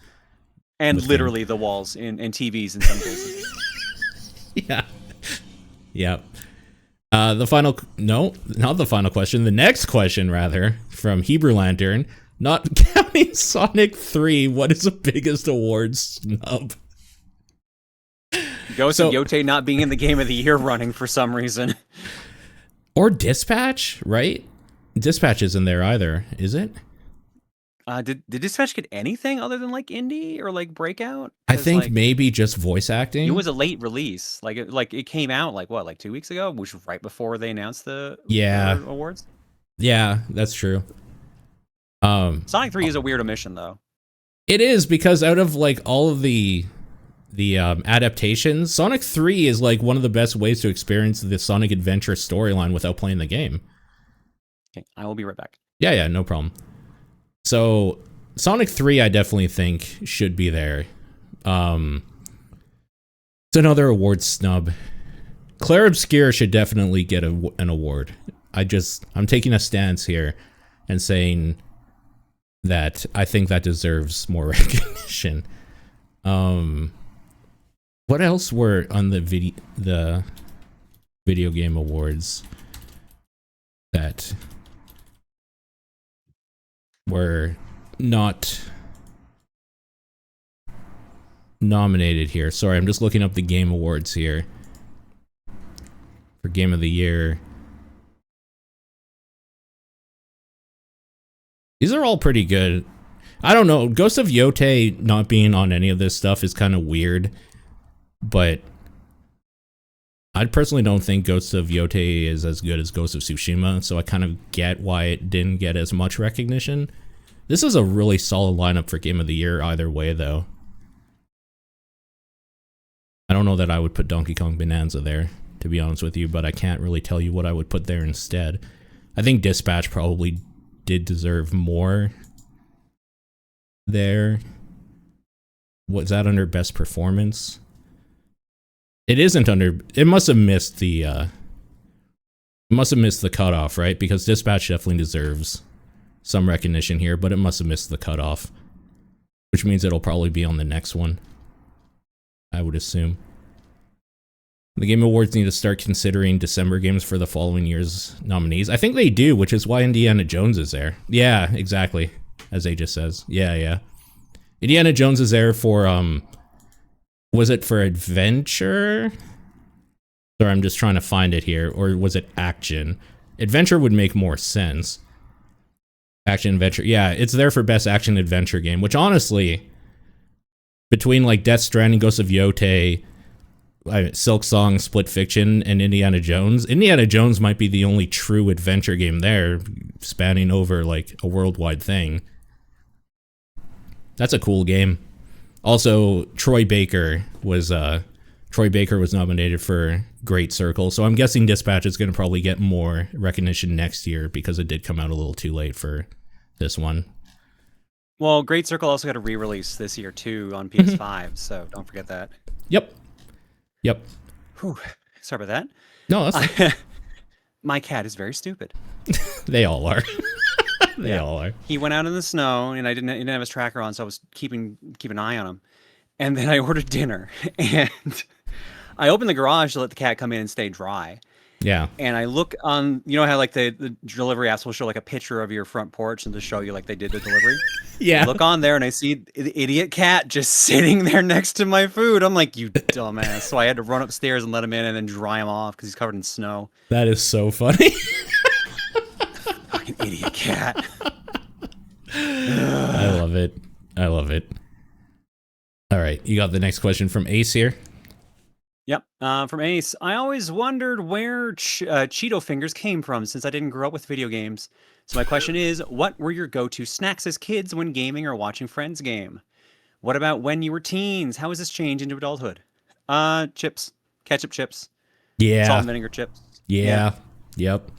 And literally the walls and TVs in some cases. Yeah. Yep. Not the final question. The next question, rather, from Hebrew Lantern. Not counting Sonic 3, what is the biggest award snub? Ghost of Yote not being in the Game of the Year running for some reason. Or Dispatch, right? Dispatch isn't there either, is it? Did Dispatch get anything other than like indie or like breakout? I think like, maybe just voice acting. It was a late release. Like it came out like 2 weeks ago, which was right before they announced the awards. Yeah, that's true. Sonic 3 is a weird omission though. It is, because out of like all of the adaptations, Sonic 3 is like one of the best ways to experience the Sonic Adventure storyline without playing the game. Okay, I will be right back. Yeah, no problem. So Sonic 3 I definitely think should be there. It's another award snub. Claire Obscure should definitely get an award. I'm taking a stance here and saying that I think that deserves more recognition. What else were on the video game awards that were not nominated here? Sorry, I'm just looking up the game awards here for Game of the Year. These are all pretty good. I don't know. Ghost of Yote not being on any of this stuff is kind of weird, but I personally don't think Ghost of Yote is as good as Ghost of Tsushima, so I kind of get why it didn't get as much recognition. This is a really solid lineup for Game of the Year either way, though. I don't know that I would put Donkey Kong Bonanza there, to be honest with you, but I can't really tell you what I would put there instead. I think Dispatch probably did deserve more there. Was that under best performance? It isn't under. It must have missed the cutoff, right? Because Dispatch definitely deserves some recognition here, but it must have missed the cutoff, which means it'll probably be on the next one, I would assume. The Game Awards need to start considering December games for the following year's nominees. I think they do, which is why Indiana Jones is there. Yeah, exactly. As A just says. Yeah. Indiana Jones is there for, was it for adventure? Sorry, I'm just trying to find it here. Or was it action? Adventure would make more sense. Action adventure. Yeah, it's there for best action adventure game, which honestly, between like Death Stranding, Ghost of Yotei, Silksong, Split Fiction, and Indiana Jones might be the only true adventure game there, spanning over like a worldwide thing. That's a cool game. Also, Troy Baker was nominated for Great Circle, so I'm guessing Dispatch is going to probably get more recognition next year because it did come out a little too late for this one. Well, Great Circle also got a re-release this year too on PS5, so don't forget that. Yep. Whew. Sorry about that. No, that's my cat is very stupid. They all are. They all are. He went out in the snow, and I didn't have his tracker on, so I was keep an eye on him. And then I ordered dinner, and I opened the garage to let the cat come in and stay dry. Yeah. And I look on, you know how like the delivery apps will show like a picture of your front porch and to show you like they did the delivery? Yeah. I look on there and I see the idiot cat just sitting there next to my food. I'm like, you dumbass. So I had to run upstairs and let him in and then dry him off because he's covered in snow. That is so funny. Fucking idiot cat. I love it. All right, you got the next question from Ace here. Yep, from Ace. I always wondered where Cheeto fingers came from since I didn't grow up with video games. So my question is, what were your go-to snacks as kids when gaming or watching friends game? What about when you were teens? How has this changed into adulthood? Chips. Ketchup chips. Yeah. Salt and vinegar chips. Yeah. Yep.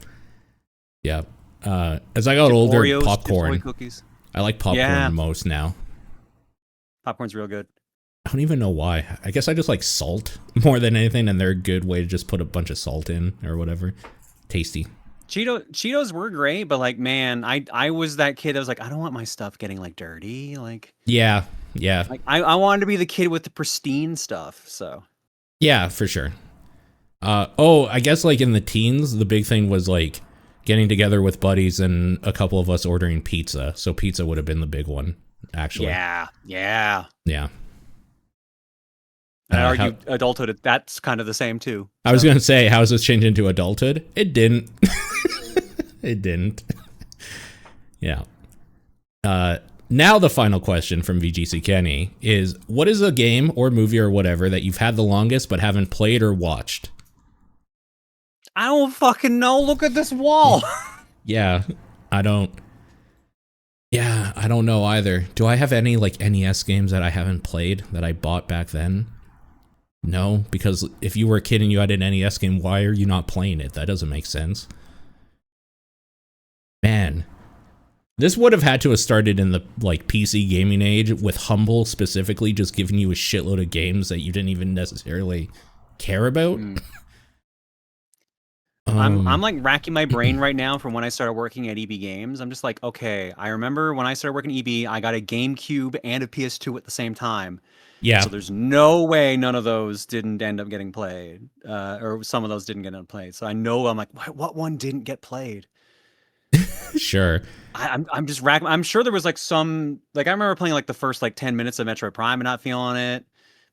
As I got older, Oreos, popcorn. Cookies. I like popcorn most now. Popcorn's real good. I don't even know why. I guess I just like salt more than anything, and they're a good way to just put a bunch of salt in or whatever. Tasty. Cheetos were great, but like, man, I was that kid that was like, I don't want my stuff getting like dirty. Like, yeah. Like I wanted to be the kid with the pristine stuff. So. Yeah, for sure. I guess like in the teens, the big thing was like getting together with buddies and a couple of us ordering pizza. So pizza would have been the big one, actually. Yeah. I argue adulthood, that's kind of the same too. I was going to say, how does this change into adulthood? It didn't. It didn't. Yeah. Now the final question from VGC Kenny is, what is a game or movie or whatever that you've had the longest but haven't played or watched? I don't fucking know. Look at this wall. Yeah, I don't know either. Do I have any like NES games that I haven't played that I bought back then? No, because if you were a kid and you had an NES game, why are you not playing it? That doesn't make sense. Man, this would have had to have started in the like PC gaming age with Humble specifically just giving you a shitload of games that you didn't even necessarily care about. I'm like racking my brain right now from when I started working at EB Games. I'm just like, okay, I remember when I started working at EB, I got a GameCube and a PS2 at the same time. Yeah. So there's no way none of those didn't end up getting played, or some of those didn't get played. So I know I'm like, what one didn't get played? Sure. I'm just racking. I'm sure there was like some, like I remember playing like the first like 10 minutes of Metroid Prime and not feeling it.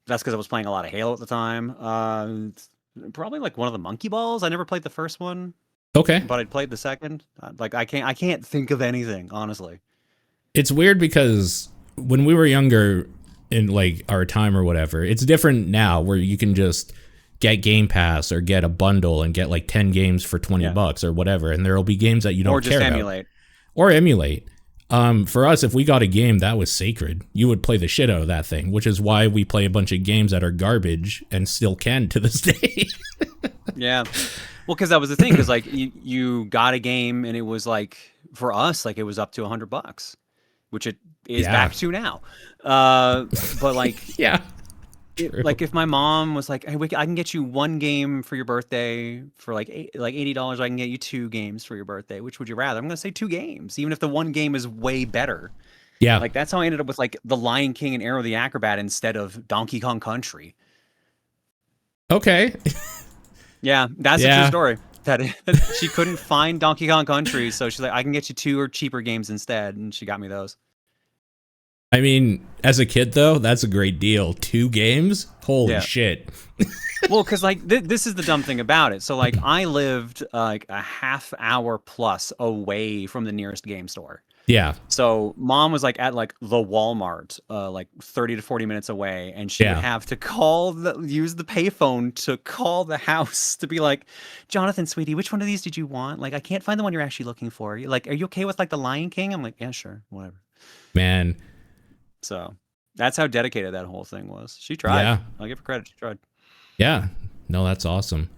That's because I was playing a lot of Halo at the time. Probably like one of the Monkey Balls. I never played the first one. Okay. But I played the second. Like I can't think of anything, honestly. It's weird because when we were younger in like our time or whatever, it's different now where you can just get Game Pass or get a bundle and get like 10 games for $20 or whatever, and there'll be games that you don't care about. Or emulate. For us, if we got a game that was sacred, you would play the shit out of that thing, which is why we play a bunch of games that are garbage and still can to this day. Yeah. Well, because that was the thing, because like you got a game and it was like, for us, like it was up to $100. which it is back to now. But like, Yeah. Like if my mom was like, "Hey, I can get you one game for your birthday for like $80. I can get you 2 games for your birthday. Which would you rather?" I'm gonna say 2 games, even if the one game is way better. Yeah. Like that's how I ended up with like The Lion King and Arrow the Acrobat instead of Donkey Kong Country. Okay. Yeah, that's a true story. That she couldn't find Donkey Kong Country, so she's like, "I can get you 2 or cheaper games instead," and she got me those. I mean, as a kid though, that's a great deal. 2 games? Holy shit. Well, because like this is the dumb thing about it. So like I lived like a half hour plus away from the nearest game store. Yeah. So mom was like at like the Walmart, like 30 to 40 minutes away, and she would have to use the payphone to call the house to be like, "Jonathan, sweetie, which one of these did you want? Like, I can't find the one you're actually looking for. Like, are you okay with like the Lion King?" I'm like, "Yeah, sure, whatever." Man. So that's how dedicated that whole thing was. She tried. Yeah. I'll give her credit. She tried. Yeah. No, that's awesome.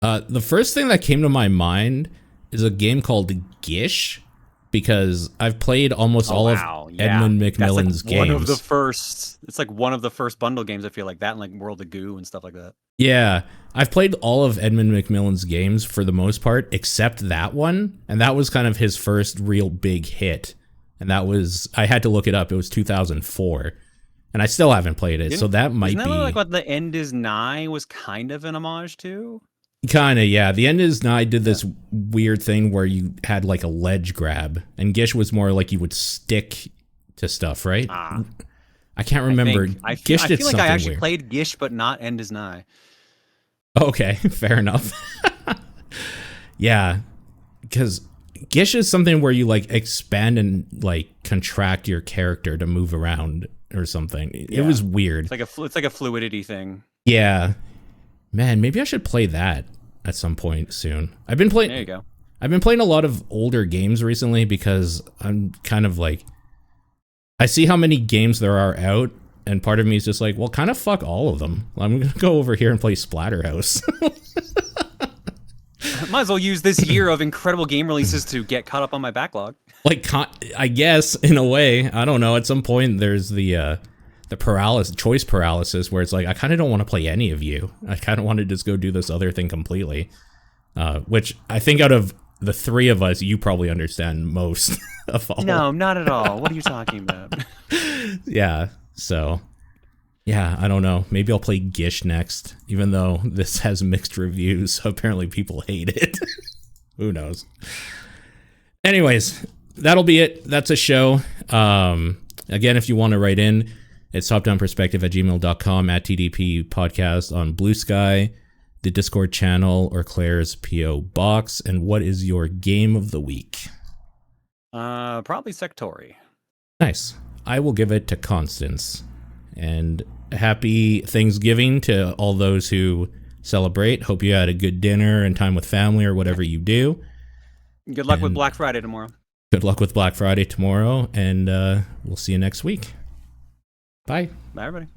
The first thing that came to my mind is a game called Gish, because I've played almost all of Edmund Macmillan's games. One of the first. It's like one of the first bundle games. I feel like that, and like World of Goo and stuff like that. Yeah, I've played all of Edmund Macmillan's games for the most part, except that one, and that was kind of his first real big hit. And that was, I had to look it up. It was 2004, and I still haven't played it. So that might be like what The End Is Nigh was kind of an homage to. Kind of, yeah. The End Is Nigh did this weird thing where you had like a ledge grab, and Gish was more like you would stick to stuff, right? I can't remember. I feel like I actually played Gish, but not End Is Nigh. Okay, fair enough. Yeah, because Gish is something where you like expand and like contract your character to move around or something. It was weird. It's like a fluidity thing. Yeah. Man, maybe I should play that at some point soon. I've been playing. There you go. I've been playing a lot of older games recently because I'm kind of like, I see how many games there are out, and part of me is just like, well, kind of fuck all of them. I'm gonna go over here and play Splatterhouse. Might as well use this year of incredible game releases to get caught up on my backlog. Like, I guess in a way, I don't know. At some point, there's the choice paralysis, where it's like, I kind of don't want to play any of you. I kind of want to just go do this other thing completely. Which I think out of the 3 of us, you probably understand most of all. No, not at all. What are you talking about? Yeah. So, yeah, I don't know. Maybe I'll play Gish next, even though this has mixed reviews. Apparently people hate it. Who knows? Anyways, that'll be it. That's a show. Again, if you want to write in, it's topdownperspective@gmail.com, at TDP Podcast on Blue Sky, the Discord channel, or Claire's P.O. Box. And what is your game of the week? Probably Sektori. Nice. I will give it to Constance. And happy Thanksgiving to all those who celebrate. Hope you had a good dinner and time with family or whatever you do. Good luck with Black Friday tomorrow. Good luck with Black Friday tomorrow, and we'll see you next week. Bye. Bye, everybody.